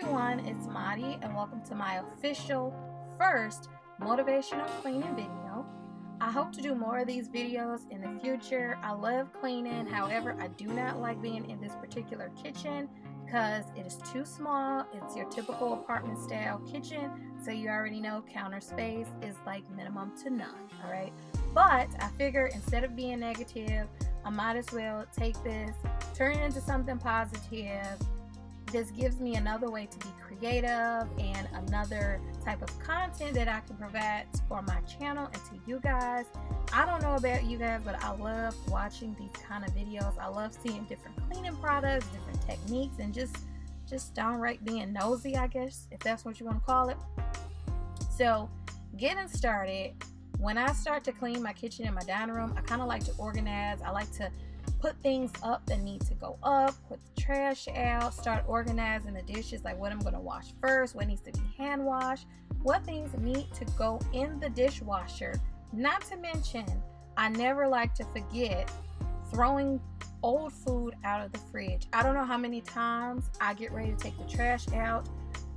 everyone, it's Madi and welcome to my official first motivational cleaning video. I hope to do more of these videos in the future. I love cleaning, however, I do not like being in this particular kitchen because it is too small. It's your typical apartment style kitchen, so you already know counter space is like minimum to none, alright? But I figure instead of being negative, I might as well take this, turn it into something positive. This gives me another way to be creative and another type of content that I can provide for my channel and to you guys. I don't know about you guys, but I love watching these kind of videos. I love seeing different cleaning products, different techniques, and just downright being nosy, I guess, if that's what you want to call it. So getting started, when I start to clean my kitchen and my dining room, I kind of like to organize. I like to put things up that need to go up, put the trash out, start organizing the dishes, like what I'm going to wash first, what needs to be hand washed, what things need to go in the dishwasher. Not to mention, I never like to forget throwing old food out of the fridge. I don't know how many times I get ready to take the trash out,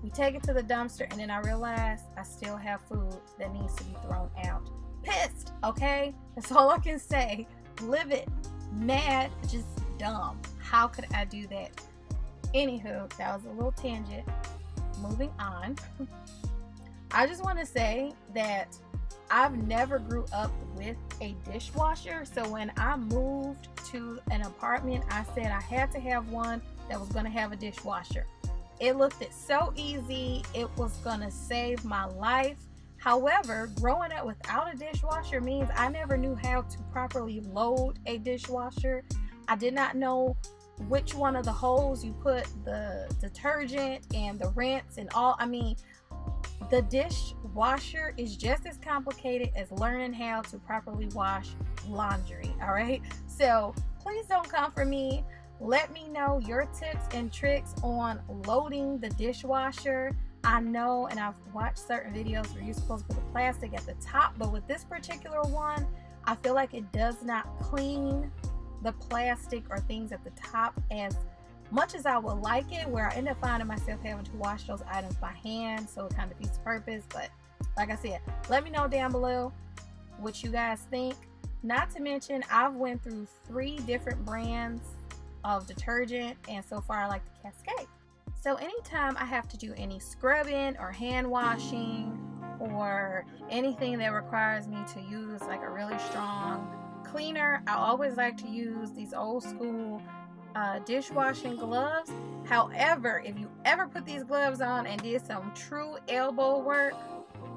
we take it to the dumpster, and then I realize I still have food that needs to be thrown out. Pissed, okay? That's all I can say. Livid, mad, just dumb. How could I do that? Anywho, that was a little tangent. Moving on. I just want to say that I've never grew up with a dishwasher, so when I moved to an apartment, I said I had to have one that was going to have a dishwasher. It looked so easy. It was going to save my life. However, growing up without a dishwasher means I never knew how to properly load a dishwasher. I did not know which one of the holes you put the detergent and the rinse and all. I mean, the dishwasher is just as complicated as learning how to properly wash laundry, all right? So please don't come for me. Let me know your tips and tricks on loading the dishwasher. I know, and I've watched certain videos where you're supposed to put the plastic at the top, but with this particular one, I feel like it does not clean the plastic or things at the top as much as I would like it, where I end up finding myself having to wash those items by hand, so it kind of defeats the purpose. But like I said, let me know down below what you guys think. Not to mention, I've went through 3 different brands of detergent, and so far I like the Cascade. So anytime I have to do any scrubbing or hand washing or anything that requires me to use like a really strong cleaner, I always like to use these old school dishwashing gloves. However, if you ever put these gloves on and did some true elbow work,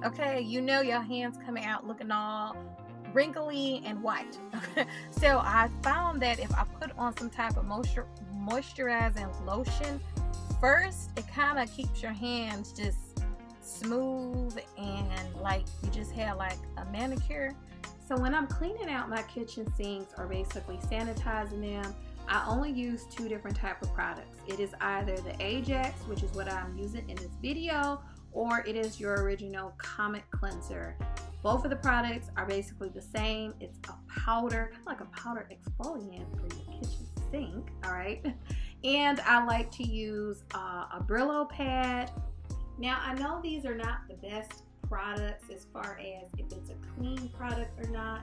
okay, you know your hands coming out looking all wrinkly and white. So I found that if I put on some type of moisturizing lotion first, it kind of keeps your hands just smooth and like you just had like a manicure. So when I'm cleaning out my kitchen sinks or basically sanitizing them, I only use 2 different type of products. It is either the Ajax, which is what I'm using in this video, or it is your original Comet Cleanser. Both of the products are basically the same. It's a powder, kind of like a powder exfoliant for your kitchen sink, all right? And I like to use a Brillo pad. Now, I know these are not the best products as far as if it's a clean product or not.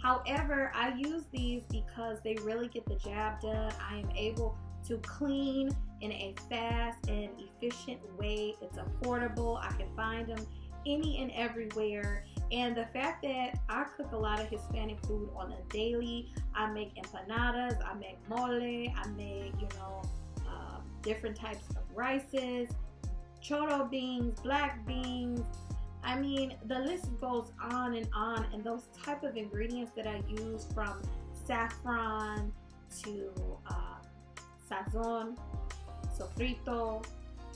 However, I use these because they really get the job done. I am able to clean in a fast and efficient way. It's affordable. I can find them any and everywhere. And the fact that I cook a lot of Hispanic food on a daily, I make empanadas, I make mole, I make, different types of rices, choro beans, black beans. I mean, the list goes on, and those type of ingredients that I use, from saffron to sazon, sofrito,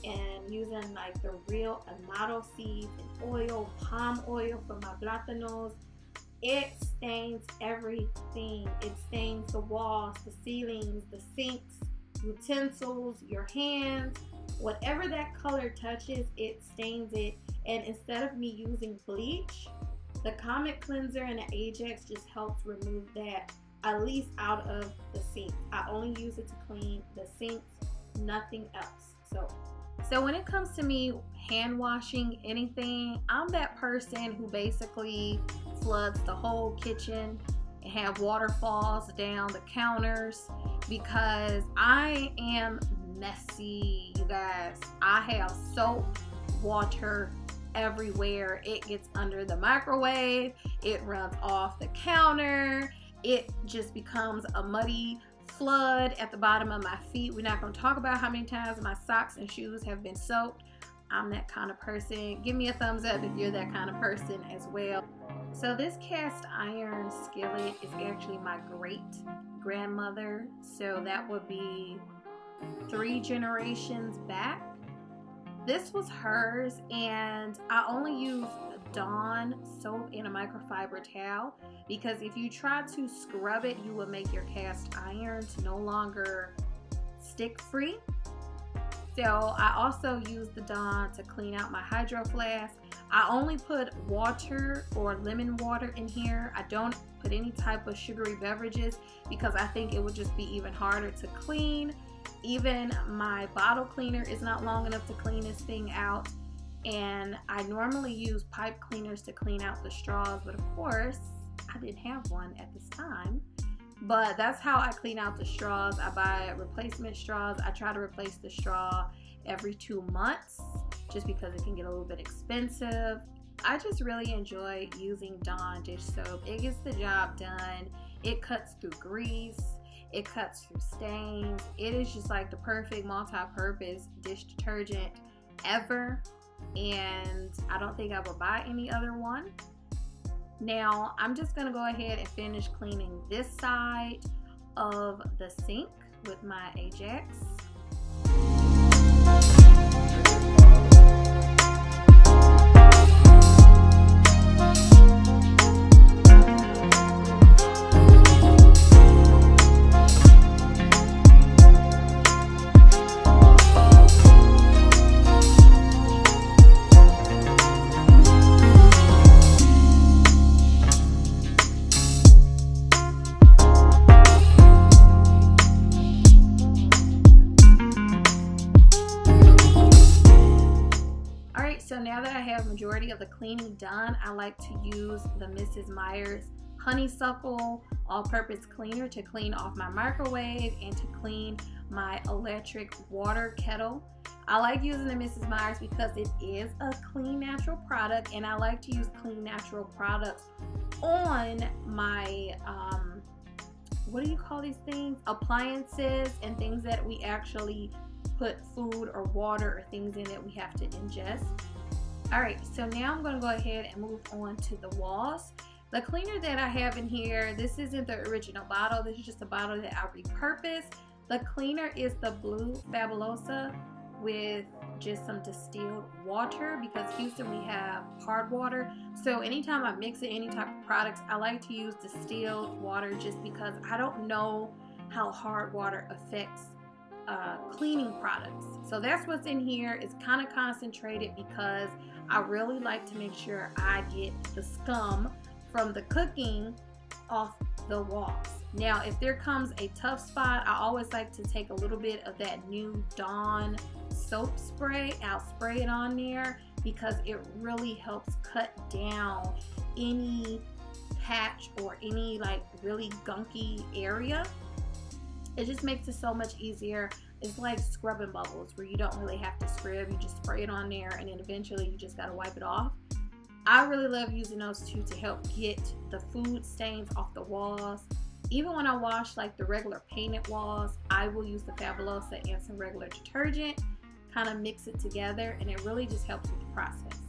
and using like the real annatto seeds and oil, palm oil for my plátanos. It stains everything. It stains the walls, the ceilings, the sinks, utensils, your hands. Whatever that color touches, it stains it. And instead of me using bleach, the Comet Cleanser and the Ajax just helps remove that, at least out of the sink. I only use it to clean the sinks, nothing else. So So when it comes to me hand washing anything, I'm that person who basically floods the whole kitchen and have waterfalls down the counters because I am messy, you guys. I have soap, water everywhere. It gets under the microwave, it runs off the counter, it just becomes a muddy flood at the bottom of my feet. We're not going to talk about how many times my socks and shoes have been soaked. I'm that kind of person. Give me a thumbs up if you're that kind of person as well. So this cast iron skillet is actually my great grandmother, so that would be 3 generations back. This was hers, and I only use Dawn soap and a microfiber towel because if you try to scrub it, you will make your cast iron no longer stick free. So I also use the Dawn to clean out my hydro flask. I only put water or lemon water in here. I don't put any type of sugary beverages because I think it would just be even harder to clean. Even my bottle cleaner is not long enough to clean this thing out. And I normally use pipe cleaners to clean out the straws, but of course I didn't have one at this time. But that's how I clean out the straws. I buy replacement straws. I try to replace the straw every 2 months just because it can get a little bit expensive. I just really enjoy using Dawn dish soap. It gets the job done. It cuts through grease. It cuts through stains. It is just like the perfect multi-purpose dish detergent ever. And I don't think I will buy any other one. Now I'm just going to go ahead and finish cleaning this side of the sink with my Ajax. So now that I have majority of the cleaning done, I like to use the Mrs. Meyer's Honeysuckle all-purpose cleaner to clean off my microwave and to clean my electric water kettle. I like using the Mrs. Meyer's because it is a clean natural product, and I like to use clean natural products on my what do you call these things? Appliances and things that we actually put food or water or things in that we have to ingest. Alright, so now I'm going to go ahead and move on to the walls. The cleaner that I have in here, this isn't the original bottle. This is just a bottle that I repurposed. The cleaner is the blue Fabulosa with just some distilled water because Houston we have hard water. So anytime I mix in any type of products, I like to use distilled water just because I don't know how hard water affects cleaning products. So that's what's in here. It's kind of concentrated because I really like to make sure I get the scum from the cooking off the walls. Now if there comes a tough spot, I always like to take a little bit of that new Dawn soap spray. I'll spray it on there because it really helps cut down any patch or any like really gunky area. It just makes it so much easier. It's like scrubbing bubbles where you don't really have to scrub. You just spray it on there and then eventually you just got to wipe it off. I really love using those two to help get the food stains off the walls. Even when I wash like the regular painted walls, I will use the Fabulosa and some regular detergent, kind of mix it together, and it really just helps with the process.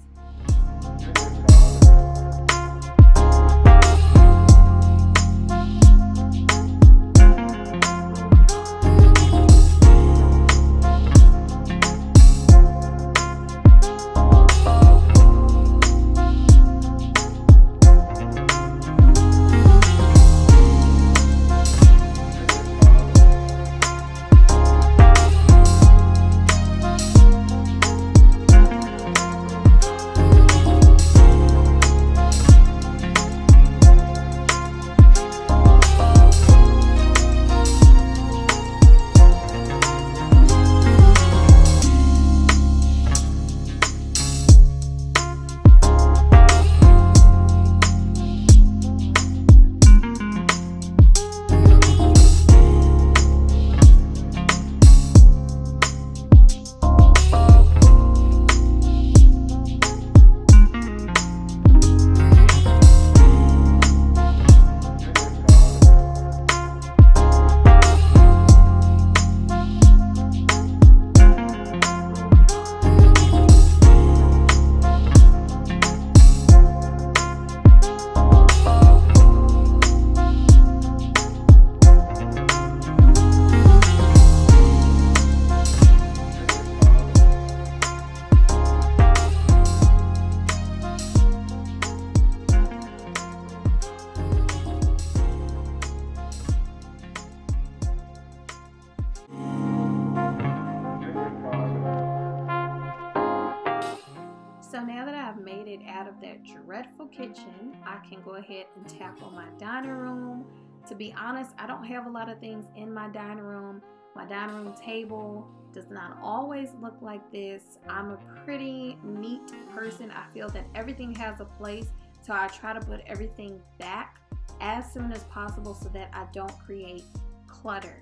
dreadful kitchen, I can go ahead and tackle my dining room. To be honest, I don't have a lot of things in my dining room. My dining room table does not always look like this. I'm a pretty neat person. I feel that everything has a place, so I try to put everything back as soon as possible so that I don't create clutter.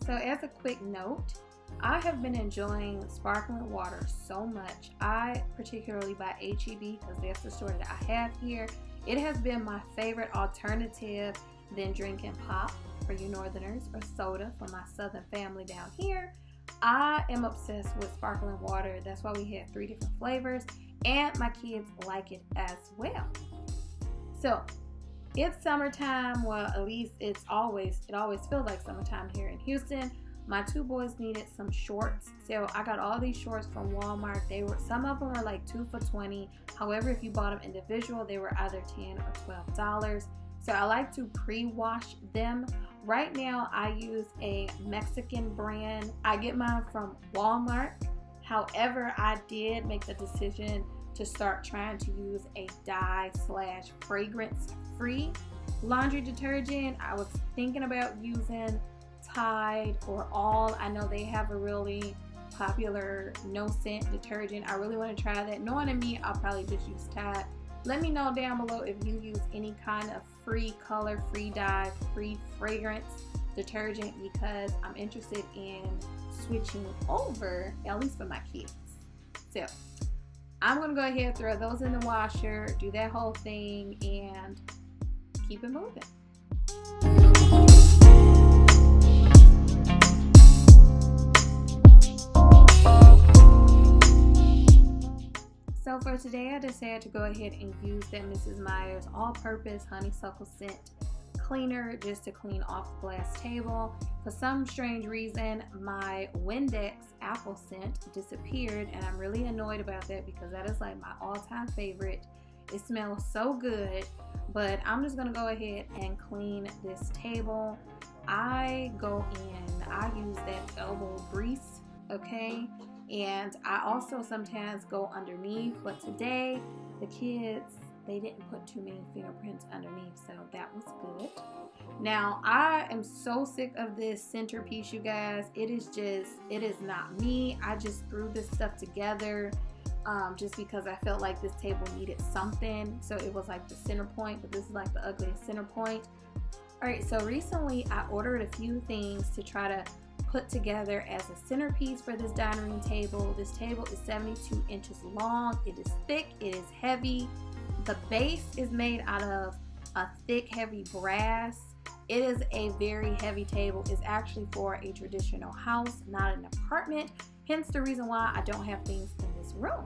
So as a quick note, I have been enjoying sparkling water so much. I particularly buy HEB because that's the store that I have here. It has been my favorite alternative than drinking pop for you northerners or soda for my southern family down here. I am obsessed with sparkling water. That's why we have 3 different flavors, and my kids like it as well. So it's summertime. Well, at least it always feels like summertime here in Houston. My 2 boys needed some shorts, so I got all these shorts from Walmart. Some of them were like 2 for $20. However, if you bought them individual, they were either $10 or $12. So I like to pre-wash them. Right now, I use a Mexican brand. I get mine from Walmart. However, I did make the decision to start trying to use a dye/fragrance-free laundry detergent. I was thinking about using Tide or All. I know they have a really popular no scent detergent. I really want to try that. Knowing me, I'll probably just use Tide. Let me know down below if you use any kind of free color, free dye, free fragrance detergent, because I'm interested in switching over, at least for my kids. So I'm gonna go ahead and throw those in the washer, do that whole thing, and keep it moving. So for today, I decided to go ahead and use that Mrs. Meyer's all-purpose honeysuckle scent cleaner just to clean off the glass table. For some strange reason, my Windex apple scent disappeared, and I'm really annoyed about that because that is like my all-time favorite. It smells so good, but I'm just gonna go ahead and clean this table. I use that elbow grease, okay? And I also sometimes go underneath, but today the kids, they didn't put too many fingerprints underneath, so that was good. Now, I am so sick of this centerpiece, you guys. It is not me. I just threw this stuff together just because I felt like this table needed something. So it was like the center point, but this is like the ugliest center point. All right, so recently I ordered a few things to try to put together as a centerpiece for this dining room table. This table is 72 inches long. It is thick, it is heavy. The base is made out of a thick, heavy brass. It is a very heavy table. It's actually for a traditional house, not an apartment. Hence the reason why I don't have things in this room.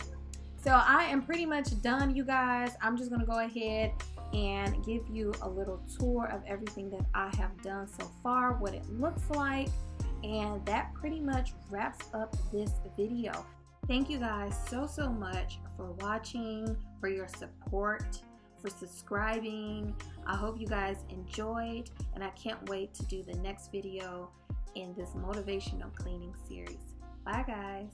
So I am pretty much done, you guys. I'm just gonna go ahead and give you a little tour of everything that I have done so far, what it looks like. And that pretty much wraps up this video. Thank you guys so much for watching, for your support, for subscribing. I hope you guys enjoyed, and I can't wait to do the next video in this motivational cleaning series. Bye guys.